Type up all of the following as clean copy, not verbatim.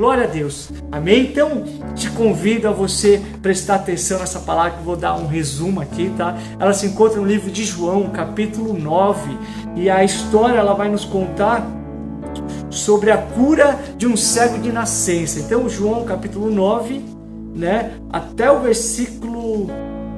Glória a Deus. Amém? Então, te convido a você prestar atenção nessa palavra, que eu vou dar um resumo aqui, tá? Ela se encontra no livro de João, capítulo 9, e a história ela vai nos contar sobre a cura de um cego de nascença. Então, João, capítulo 9, né, até o versículo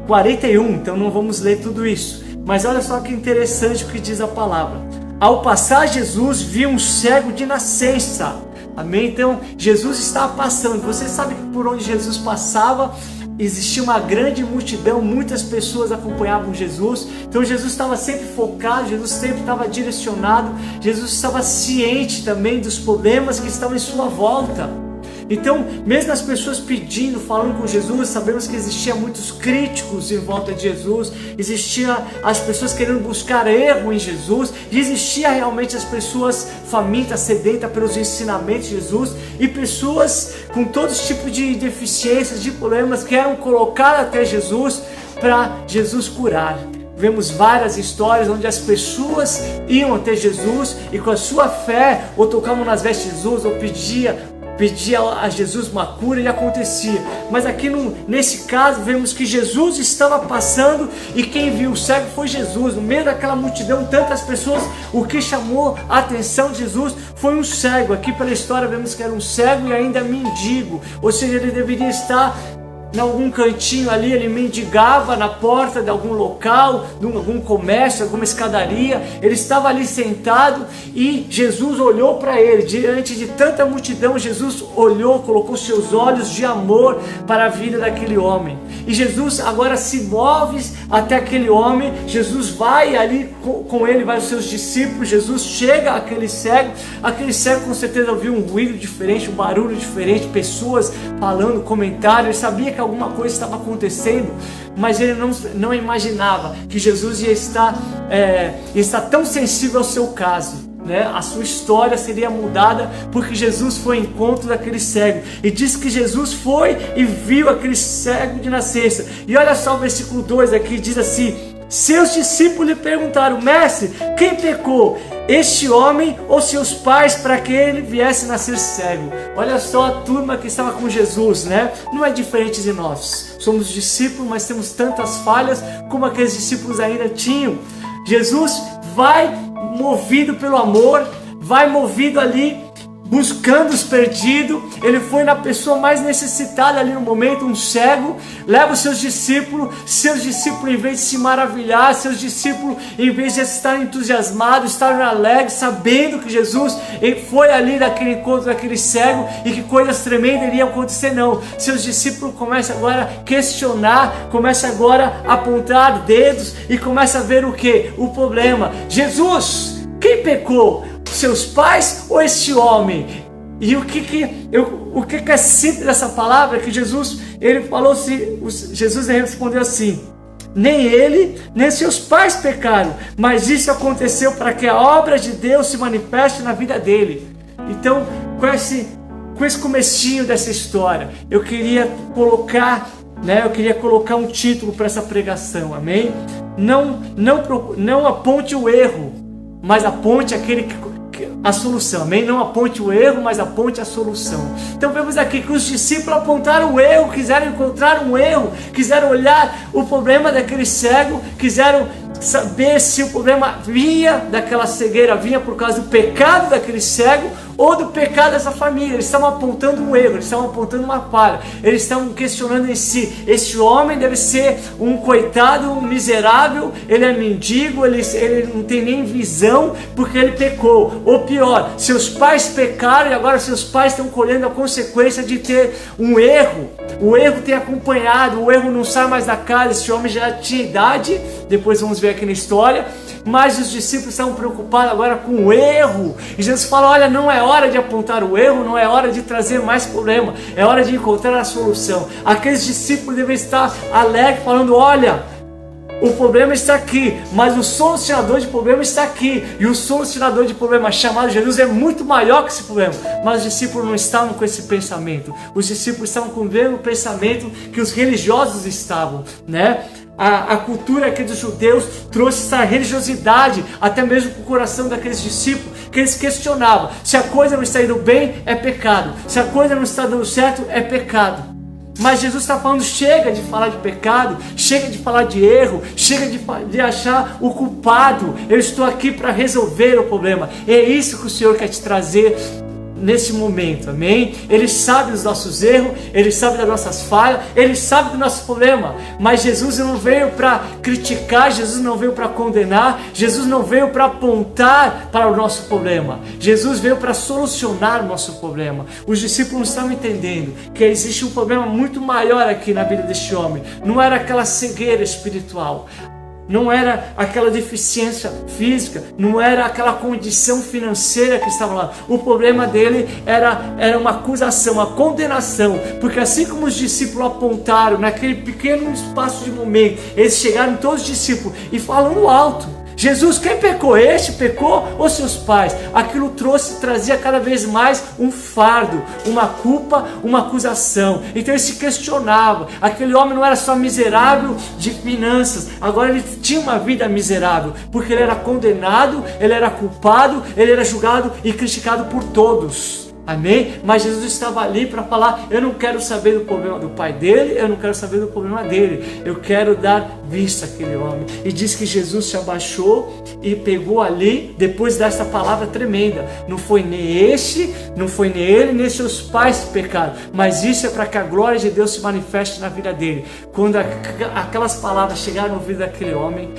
41, então não vamos ler tudo isso. Mas olha só que interessante o que diz a palavra. Ao passar, Jesus viu um cego de nascença. Amém? Então, Jesus estava passando. Você sabe que por onde Jesus passava, existia uma grande multidão, muitas pessoas acompanhavam Jesus. Então, Jesus estava sempre focado, Jesus sempre estava direcionado, Jesus estava ciente também dos problemas que estavam em sua volta. Então, mesmo as pessoas pedindo, falando com Jesus, sabemos que existia muitos críticos em volta de Jesus, existia as pessoas querendo buscar erro em Jesus, e existia realmente as pessoas famintas, sedentas pelos ensinamentos de Jesus, e pessoas com todos os tipos de deficiências, de problemas, que eram colocadas até Jesus para Jesus curar. Vemos várias histórias onde as pessoas iam até Jesus e com a sua fé, ou tocavam nas vestes de Jesus, ou pedia a Jesus uma cura, e acontecia. Mas aqui nesse caso vemos que Jesus estava passando, e quem viu o cego foi Jesus. No meio daquela multidão, tantas pessoas, o que chamou a atenção de Jesus foi um cego. Aqui pela história vemos que era um cego e ainda mendigo, ou seja, ele deveria estar em algum cantinho ali, ele mendigava na porta de algum local, de algum comércio, alguma escadaria. Ele estava ali sentado e Jesus olhou para ele. Diante de tanta multidão, Jesus olhou, colocou seus olhos de amor para a vida daquele homem. E Jesus agora se move até aquele homem. Jesus vai ali com ele, vai os seus discípulos. Jesus chega àquele cego. Aquele cego com certeza ouviu um ruído diferente, um barulho diferente, pessoas falando, comentários. Ele sabia que alguma coisa estava acontecendo, mas ele não imaginava que Jesus ia estar tão sensível ao seu caso, né? A sua história seria mudada porque Jesus foi ao encontro daquele cego, e diz que Jesus foi e viu aquele cego de nascença. E olha só o versículo 2 aqui, diz assim: seus discípulos lhe perguntaram: mestre, quem pecou, este homem ou seus pais, para que ele viesse nascer cego? Olha só a turma que estava com Jesus, né? Não é diferente de nós. Somos discípulos, mas temos tantas falhas como aqueles discípulos ainda tinham. Jesus vai movido pelo amor, vai movido ali buscando os perdidos. Ele foi na pessoa mais necessitada ali no momento, um cego. Leva os seus discípulos em vez de se maravilhar, seus discípulos em vez de estarem entusiasmados, estarem alegres, sabendo que Jesus foi ali naquele encontro daquele cego e que coisas tremendas iriam acontecer, não. Seus discípulos começam agora a questionar, começam agora a apontar dedos e começam a ver o que? O problema. Jesus, quem pecou? Seus pais ou este homem? E o que é simples dessa palavra é que Jesus, ele falou assim, Jesus respondeu assim: nem ele, nem seus pais pecaram, mas isso aconteceu para que a obra de Deus se manifeste na vida dele. Então, com esse comecinho dessa história, eu queria colocar um título para essa pregação, amém? Não aponte o erro, mas aponte a solução, amém? Não aponte o erro, mas aponte a solução. Então vemos aqui que os discípulos apontaram o erro, quiseram encontrar um erro, quiseram olhar o problema daquele cego, quiseram saber se o problema daquela cegueira vinha por causa do pecado daquele cego ou do pecado dessa família. Eles estavam apontando um erro, eles estavam apontando uma falha, eles estavam questionando em si: este homem deve ser um coitado, um miserável, ele é mendigo, ele não tem nem visão porque ele pecou. Ou pior, seus pais pecaram e agora seus pais estão colhendo a consequência de ter um erro. O erro tem acompanhado, o erro não sai mais da casa. Esse homem já tinha idade, depois vamos ver aqui na história, mas os discípulos estavam preocupados agora com o erro. E Jesus fala: olha, não é hora de apontar o erro, não é hora de trazer mais problema, é hora de encontrar a solução. Aqueles discípulos devem estar alegres, falando: olha, o problema está aqui, mas o solucionador de problema está aqui. E o solucionador de problema chamado Jesus é muito maior que esse problema. Mas os discípulos não estavam com esse pensamento. Os discípulos estavam com o mesmo pensamento que os religiosos estavam, né? A cultura aqui dos judeus trouxe essa religiosidade até mesmo para o coração daqueles discípulos, que eles questionavam: se a coisa não está indo bem, é pecado; se a coisa não está dando certo, é pecado. Mas Jesus está falando: chega de falar de pecado, chega de falar de erro, chega de achar o culpado. Eu estou aqui para resolver o problema. É isso que o Senhor quer te trazer nesse momento, amém? Ele sabe dos nossos erros, Ele sabe das nossas falhas, Ele sabe do nosso problema, mas Jesus não veio para criticar, Jesus não veio para condenar, Jesus não veio para apontar para o nosso problema, Jesus veio para solucionar o nosso problema. Os discípulos não estavam entendendo que existe um problema muito maior aqui na vida deste homem. Não era aquela cegueira espiritual, não era aquela deficiência física, não era aquela condição financeira que estava lá. O problema dele era uma acusação, uma condenação, porque assim como os discípulos apontaram naquele pequeno espaço de momento, eles chegaram, todos os discípulos, e falando alto: Jesus, quem pecou? Este pecou ou seus pais? Aquilo trazia cada vez mais um fardo, uma culpa, uma acusação. Então ele se questionava. Aquele homem não era só miserável de finanças, agora ele tinha uma vida miserável, porque ele era condenado, ele era culpado, ele era julgado e criticado por todos. Amém? Mas Jesus estava ali para falar: eu não quero saber do problema do pai dele, eu não quero saber do problema dele, eu quero dar vista àquele homem. E diz que Jesus se abaixou e pegou ali, depois dessa palavra tremenda: não foi nem ele, nem seus pais que pecaram, mas isso é para que a glória de Deus se manifeste na vida dele. Quando aquelas palavras chegaram no ouvido daquele homem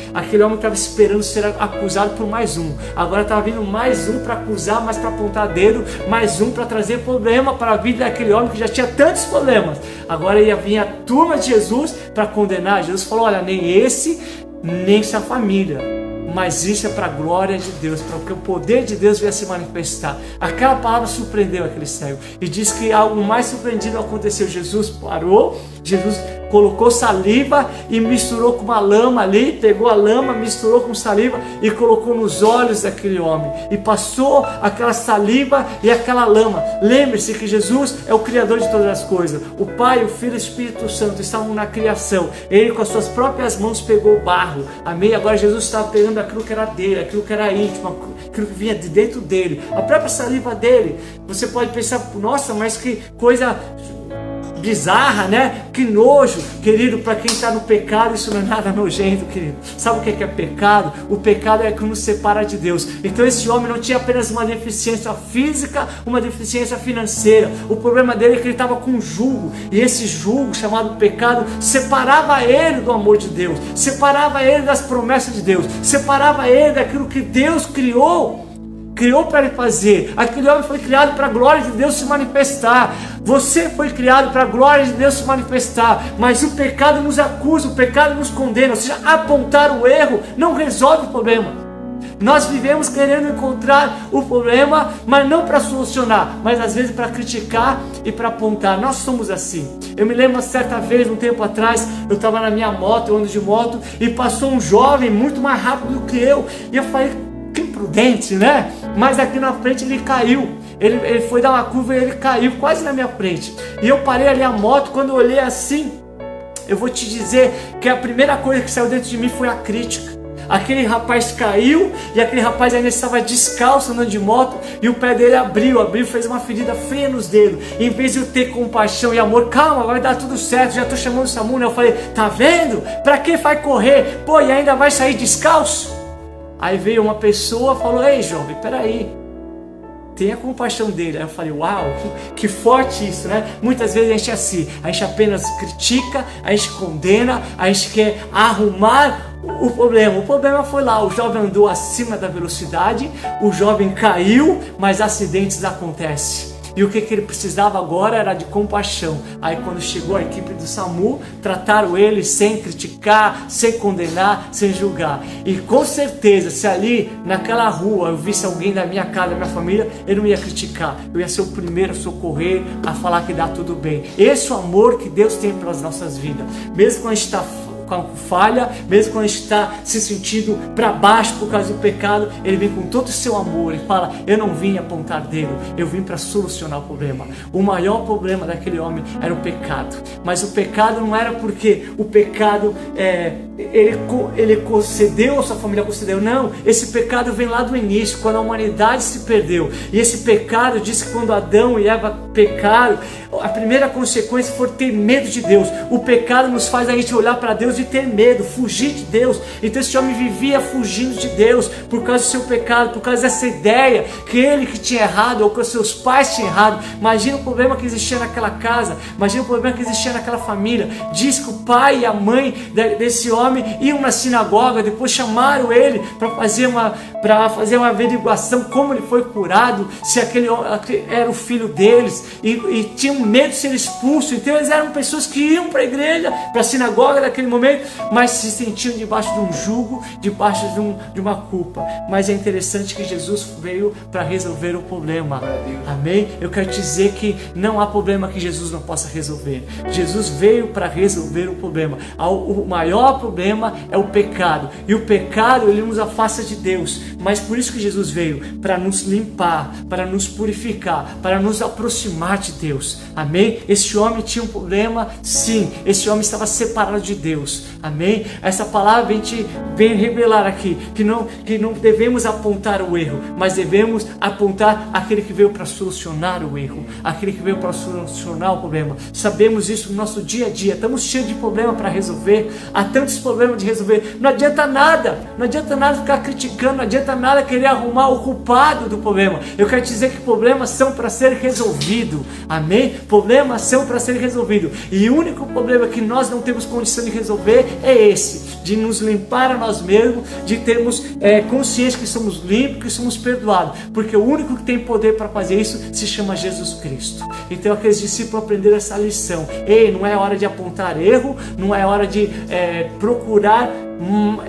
estava esperando ser acusado por mais um. Agora estava vindo mais um para acusar, mais para apontar dedo, mais um para trazer problema para a vida daquele homem que já tinha tantos problemas. Agora ia vir a turma de Jesus para condenar. Jesus falou: olha, nem esse, nem sua família, mas isso é para a glória de Deus, para que o poder de Deus venha se manifestar. Aquela palavra surpreendeu aquele cego, e diz que algo mais surpreendido aconteceu. Jesus parou, Jesus colocou saliva e misturou com uma lama ali, pegou a lama, misturou com saliva e colocou nos olhos daquele homem, e passou aquela saliva e aquela lama. Lembre-se que Jesus é o Criador de todas as coisas. O Pai, o Filho e o Espírito Santo estavam na criação. Ele com as suas próprias mãos pegou o barro, amém? Agora Jesus estava pegando aquilo que era dele, aquilo que era íntimo, aquilo que vinha de dentro dele, a própria saliva dele. Você pode pensar: nossa, mas que coisa bizarra, né? Que nojo, querido. Para quem está no pecado, isso não é nada nojento, querido. Sabe o que é pecado? O pecado é que nos separa de Deus. Então esse homem não tinha apenas uma deficiência física, uma deficiência financeira. O problema dele é que ele estava com julgo, e esse julgo chamado pecado separava ele do amor de Deus, separava ele das promessas de Deus, separava ele daquilo que Deus criou para ele fazer. Aquele homem foi criado para a glória de Deus se manifestar. Você foi criado para a glória de Deus se manifestar. Mas o pecado nos acusa, o pecado nos condena. Ou seja, apontar o erro não resolve o problema. Nós vivemos querendo encontrar o problema, mas não para solucionar, mas às vezes para criticar e para apontar. Nós somos assim. Eu me lembro uma certa vez, um tempo atrás, eu estava na minha moto, eu ando de moto, e passou um jovem muito mais rápido do que eu. E eu falei: que imprudente, né? Mas aqui na frente ele caiu. Ele foi dar uma curva e ele caiu quase na minha frente. E eu parei ali a moto. Quando eu olhei assim, eu vou te dizer que a primeira coisa que saiu dentro de mim foi a crítica. Aquele rapaz caiu, e aquele rapaz ainda estava descalço andando de moto, e o pé dele abriu, fez uma ferida feia nos dedos. E em vez de eu ter compaixão e amor: calma, vai dar tudo certo, já estou chamando o SAMU, né? Eu falei: tá vendo? Para que vai correr? Pô, e ainda vai sair descalço? Aí veio uma pessoa e falou: ei, jovem, peraí, tenha compaixão dele. Aí eu falei: uau, que forte isso, né? Muitas vezes a gente é assim, a gente apenas critica, a gente condena, a gente quer arrumar o problema. O problema foi lá: o jovem andou acima da velocidade, o jovem caiu, mas acidentes acontecem. E o que ele precisava agora era de compaixão. Aí quando chegou a equipe do SAMU, trataram ele sem criticar, sem condenar, sem julgar. E com certeza, se ali naquela rua eu visse alguém da minha casa, da minha família, eu não ia criticar. Eu ia ser o primeiro a socorrer, a falar que dá tudo bem. Esse é o amor que Deus tem pelas nossas vidas. Mesmo quando a gente está com falha, mesmo quando a gente está se sentindo para baixo por causa do pecado, Ele vem com todo o seu amor e fala: eu não vim apontar dedo, eu vim para solucionar o problema. O maior problema daquele homem era o pecado, mas o pecado não era porque o pecado ele concedeu, a sua família concedeu, não. Esse pecado vem lá do início, quando a humanidade se perdeu, e esse pecado diz que quando Adão e Eva pecaram, a primeira consequência foi ter medo de Deus. O pecado nos faz a gente olhar para Deus e ter medo, fugir de Deus. Então esse homem vivia fugindo de Deus por causa do seu pecado, por causa dessa ideia que ele que tinha errado, ou que os seus pais tinham errado. Imagina o problema que existia naquela casa, imagina o problema que existia naquela família. Diz que o pai e a mãe desse homem iam na sinagoga, depois chamaram ele para fazer uma averiguação como ele foi curado, se aquele era o filho deles, e tinham medo de ser expulso. Então eles eram pessoas que iam para a igreja, para a sinagoga naquele momento, mas se sentiam debaixo de um jugo, debaixo de uma culpa. Mas é interessante que Jesus veio para resolver o problema. Amém? Eu quero dizer que não há problema que Jesus não possa resolver. Jesus veio para resolver o problema. O maior problema é o pecado, e o pecado ele nos afasta de Deus. Mas por isso que Jesus veio, para nos limpar, para nos purificar, para nos aproximar de Deus. Amém? Esse homem tinha um problema, sim. Esse homem estava separado de Deus. Amém? Essa palavra vem revelar aqui que não devemos apontar o erro, mas devemos apontar aquele que veio para solucionar o erro, aquele que veio para solucionar o problema. Sabemos isso no nosso dia a dia. Estamos cheios de problema para resolver. Há tantos problemas de resolver. Não adianta nada ficar criticando, não adianta nada querer arrumar o culpado do problema. Eu quero dizer que problemas são para ser resolvidos. Amém? Problemas são para ser resolvidos. E o único problema que nós não temos condição de resolver é esse, de nos limpar a nós mesmos, de termos consciência que somos limpos, que somos perdoados. Porque o único que tem poder para fazer isso se chama Jesus Cristo. Então aqueles discípulos aprenderam essa lição. Ei, não é hora de apontar erro, não é hora de procurar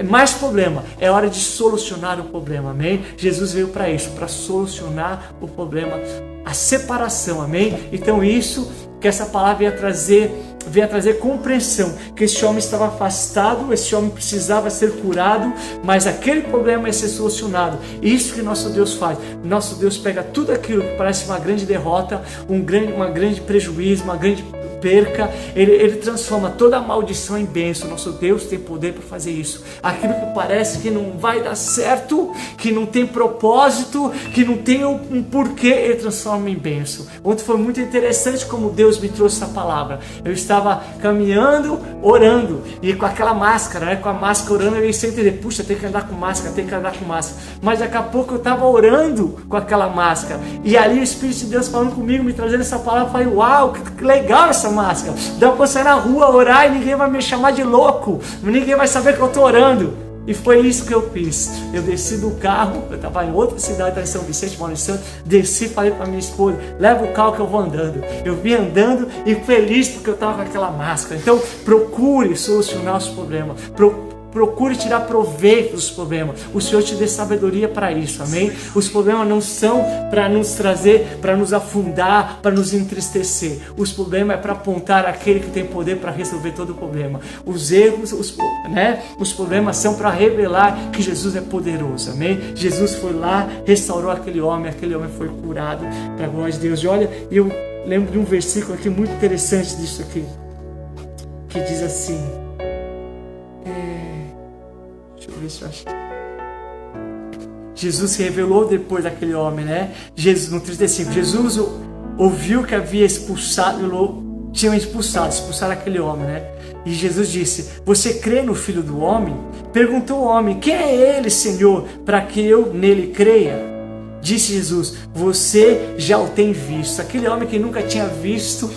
mais problema, é hora de solucionar o problema. Amém? Jesus veio para isso, para solucionar o problema, a separação. Amém? Então isso que essa palavra veio a trazer compreensão, que esse homem estava afastado, esse homem precisava ser curado, mas aquele problema ia ser solucionado. Isso que nosso Deus faz. Nosso Deus pega tudo aquilo que parece uma grande derrota, uma grande prejuízo, uma grande perca, ele transforma toda a maldição em bênção. Nosso Deus tem poder para fazer isso. Aquilo que parece que não vai dar certo, que não tem propósito, que não tem um porquê, ele transforma em bênção. Ontem foi muito interessante como Deus me trouxe essa palavra. Eu estava caminhando, orando, e com aquela máscara, com a máscara orando, eu ia sem entender, puxa, tem que andar com máscara, mas daqui a pouco eu estava orando com aquela máscara, e ali o Espírito de Deus falando comigo, me trazendo essa palavra. Eu falei, uau, que legal essa máscara, dá pra sair na rua, orar, e ninguém vai me chamar de louco, ninguém vai saber que eu tô orando. E foi isso que eu fiz. Eu desci do carro, eu estava em outra cidade, em São Vicente, Maurício Santos, desci e falei para minha esposa, leva o carro que eu vou andando. Eu vim andando e feliz porque eu estava com aquela máscara. Então procure solucionar os problemas, procure tirar proveito dos problemas. O Senhor te dê sabedoria para isso, amém? Os problemas não são para nos trazer, para nos afundar, para nos entristecer. Os problemas é para apontar aquele que tem poder para resolver todo o problema. Os erros, os problemas são para revelar que Jesus é poderoso, amém? Jesus foi lá, restaurou aquele homem foi curado para a glória de Deus. E olha, eu lembro de um versículo aqui muito interessante disso aqui, que diz assim, Jesus se revelou depois daquele homem, Jesus, no 35, Jesus ouviu que tinham expulsado aquele homem, E Jesus disse, você crê no Filho do Homem? Perguntou o homem, quem é ele, Senhor, para que eu nele creia? Disse Jesus, você já o tem visto. Aquele homem que nunca tinha visto,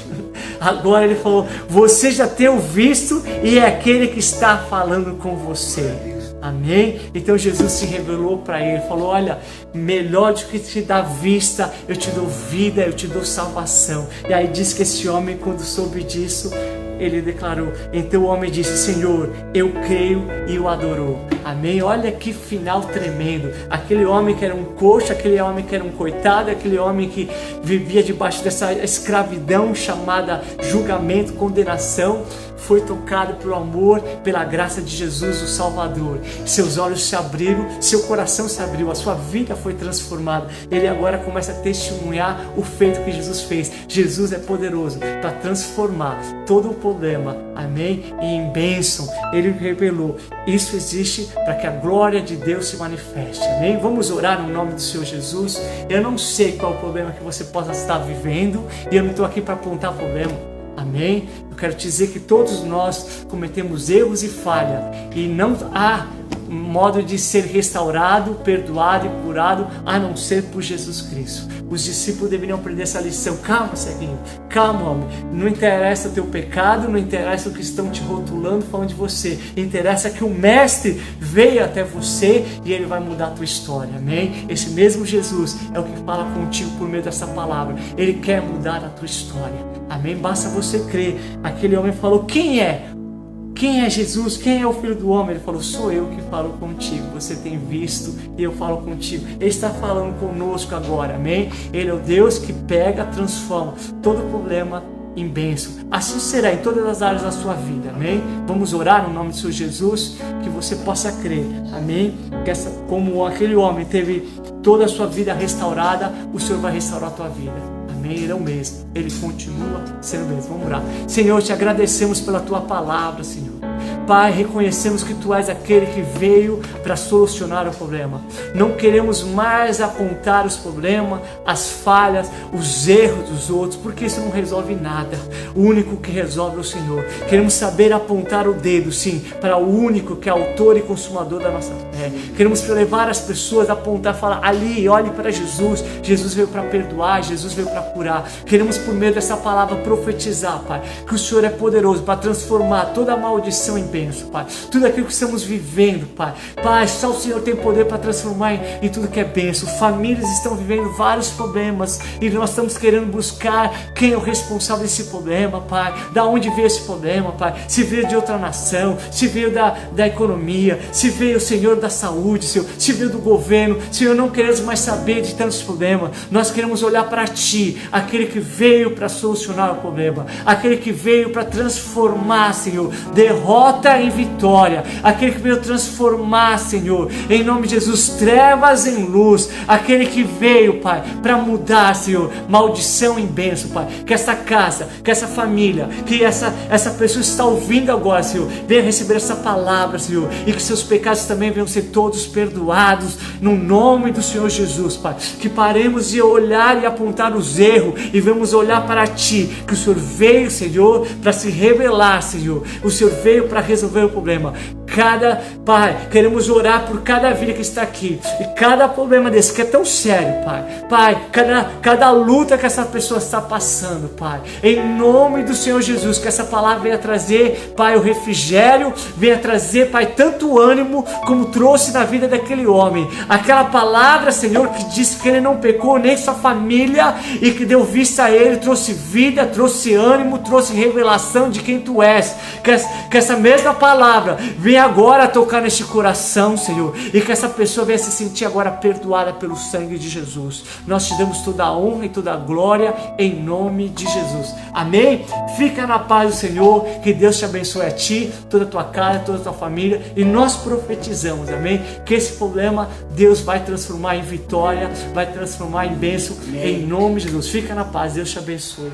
agora ele falou, você já tem o visto e é aquele que está falando com você. Amém? Então Jesus se revelou para ele, falou, olha, melhor do que te dar vista, eu te dou vida, eu te dou salvação. E aí diz que esse homem, quando soube disso, ele declarou, então o homem disse, Senhor, eu creio, e o adorou. Amém? Olha que final tremendo. Aquele homem que era um coxo, aquele homem que era um coitado, aquele homem que vivia debaixo dessa escravidão chamada julgamento, condenação, foi tocado pelo amor, pela graça de Jesus, o Salvador. Seus olhos se abriram, seu coração se abriu, a sua vida foi transformada. Ele agora começa a testemunhar o feito que Jesus fez. Jesus é poderoso para transformar todo o problema, amém, e em bênção. Ele revelou. Isso existe para que a glória de Deus se manifeste, amém? Vamos orar no nome do Senhor Jesus. Eu não sei qual é o problema que você possa estar vivendo e eu não estou aqui para apontar problema, amém? Eu quero te dizer que todos nós cometemos erros e falhas e não há modo de ser restaurado, perdoado e curado a não ser por Jesus Cristo. Os discípulos deveriam aprender essa lição. Calma, ceguinho, calma, homem. Não interessa o teu pecado, não interessa o que estão te rotulando, falando de você. Interessa que o Mestre veio até você e ele vai mudar a tua história, amém? Esse mesmo Jesus é o que fala contigo por meio dessa palavra. Ele quer mudar a tua história, amém? Basta você crer. Aquele homem falou: quem é? Quem é Jesus? Quem é o Filho do Homem? Ele falou: sou eu que falo contigo. Você tem visto e eu falo contigo. Ele está falando conosco agora, amém? Ele é o Deus que pega, transforma todo problema em bênção. Assim será em todas as áreas da sua vida, amém? Vamos orar no nome do Senhor Jesus, que você possa crer, amém? Que como aquele homem teve toda a sua vida restaurada, o Senhor vai restaurar a tua vida. Amém? Ele é o mesmo, Ele continua sendo o mesmo. Vamos orar. Senhor, te agradecemos pela Tua palavra, Senhor. Pai, reconhecemos que Tu és aquele que veio para solucionar o problema. Não queremos mais apontar os problemas, as falhas, os erros dos outros, porque isso não resolve nada. O único que resolve é o Senhor. Queremos saber apontar o dedo, sim, para o único que é autor e consumador da nossa fé. Queremos levar as pessoas a apontar, falar: ali, olhe para Jesus. Jesus veio para perdoar, Jesus veio para curar. Queremos, por meio dessa palavra, profetizar, Pai, que o Senhor é poderoso para transformar toda a maldição em bênção, Pai. Tudo aquilo que estamos vivendo, Pai. Pai, só o Senhor tem poder para transformar em tudo que é bênção. Famílias estão vivendo vários problemas e nós estamos querendo buscar quem é o responsável desse problema, Pai. Da onde veio esse problema, Pai? Se veio de outra nação, se veio da economia, se veio, Senhor, da saúde, Senhor, se veio do governo. Senhor, não queremos mais saber de tantos problemas. Nós queremos olhar para Ti, aquele que veio para solucionar o problema, aquele que veio para transformar, Senhor, derrota em vitória, aquele que veio transformar, Senhor, em nome de Jesus, trevas em luz, aquele que veio, Pai, para mudar, Senhor, maldição em bênção, Pai. Que essa casa, que essa família, que essa pessoa está ouvindo agora, Senhor, venha receber essa palavra, Senhor, e que seus pecados também venham ser todos perdoados, no nome do Senhor Jesus, Pai. Que paremos de olhar e apontar os erros e vamos olhar para Ti, que o Senhor veio, Senhor, para se revelar, Senhor. O Senhor veio para resolver o problema. Pai, queremos orar por cada vida que está aqui e cada problema desse que é tão sério, Pai. Pai, cada luta que essa pessoa está passando, Pai, em nome do Senhor Jesus, que essa palavra venha trazer, Pai, o refrigério, venha trazer, Pai, tanto ânimo como trouxe na vida daquele homem. Aquela palavra, Senhor, que disse que ele não pecou, nem sua família, e que deu vista a ele, trouxe vida, trouxe ânimo, trouxe revelação de quem Tu és. Que essa mesma palavra venha agora tocar neste coração, Senhor, e que essa pessoa venha se sentir agora perdoada pelo sangue de Jesus. Nós te damos toda a honra e toda a glória em nome de Jesus. Amém? Fica na paz do Senhor, que Deus te abençoe a ti, toda a tua casa, toda a tua família, e nós profetizamos, amém? Que esse problema Deus vai transformar em vitória, vai transformar em bênção, amém, em nome de Jesus. Fica na paz, Deus te abençoe.